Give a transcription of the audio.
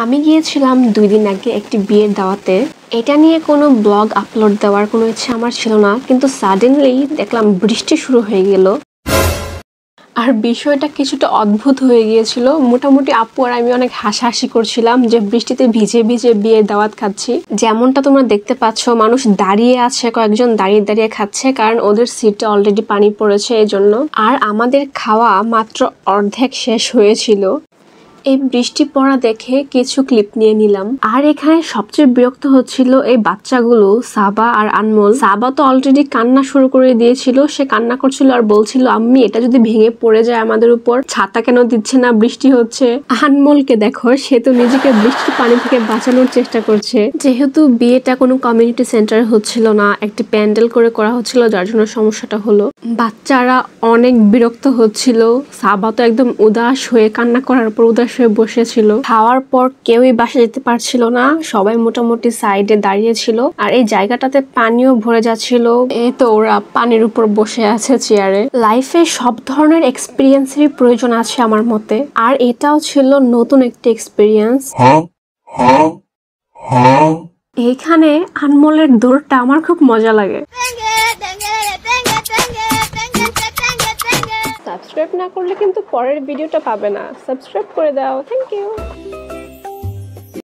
আমি গিয়েছিলাম 2 দিন আগে একটি বিয়ের দাওয়াতে। এটা নিয়ে কোনো ব্লগ আপলোড দেওয়ার কোনো ইচ্ছা আমার ছিল না, কিন্তু সাডেনলি দেখলাম বৃষ্টি শুরু হয়ে গেল। আর বিষয়টা কিছুটা অদ্ভুত হয়ে গিয়েছিল। মোটামুটি আপু আর আমি অনেক হাসাহাসি করছিলাম যে বৃষ্টিতে ভিজে ভিজে বিয়ের দাওয়াত খাচ্ছি। যেমনটা তোমরা দেখতে পাচ্ছ, মানুষ দাঁড়িয়ে আছে, কয়েকজন দাঁড়িয়ে দাঁড়িয়ে খাচ্ছে, কারণ ওদের সিটে অলরেডি পানি পড়েছে এই জন্য। আর আমাদের খাওয়া মাত্র অর্ধেক শেষ হয়েছিল। এই বৃষ্টি পড়া দেখে কিছু ক্লিপ নিয়ে নিলাম। আর এখানে সবচেয়ে বিরক্ত হচ্ছিল এই বাচ্চাগুলো, সাবা আর আনমোল। সাবা তো অলরেডি কান্না শুরু করে দিয়েছিল, সে কান্না করছিল আর বলছিল আম্মি এটা যদি ভেঙে পড়ে যায় আমাদের উপর, ছাতা কেন দিচ্ছে না, বৃষ্টি হচ্ছে। আনমোলকে দেখো, সে তো নিজেকে বৃষ্টির পানি থেকে বাঁচানোর চেষ্টা করছে। যেহেতু বিয়েটা কোনো কমিউনিটি সেন্টারে হচ্ছিল না, একটি প্যান্ডেল করে করা হচ্ছিল, যার জন্য সমস্যাটা হলো। বাচ্চারা অনেক বিরক্ত হচ্ছিল। সাবা তো একদম উদাস হয়ে, কান্না করার পর উদাস হয়ে বসেছিল। খাওয়ার পর কেউই বাসা যেতে পারছিল না, সবাই মোটামুটি সাইডে দাঁড়িয়ে ছিল। আর এই জায়গাটাতে পানিও ভরে যাচ্ছিল। এই তো ওরা পানির উপর বসে আছে চেয়ারে। লাইফে সব ধরনের এক্সপিরিয়েন্সেরই প্রয়োজন আছে আমার মতে, আর এটাও ছিল নতুন একটি এক্সপিরিয়েন্স। এইখানে আনমোলের দৌড়টা আমার খুব মজা লাগে। সাবস্ক্রাইব না করলে কিন্তু পরের ভিডিওটা পাবে না। সাবস্ক্রাইব করে দাও। Thank you.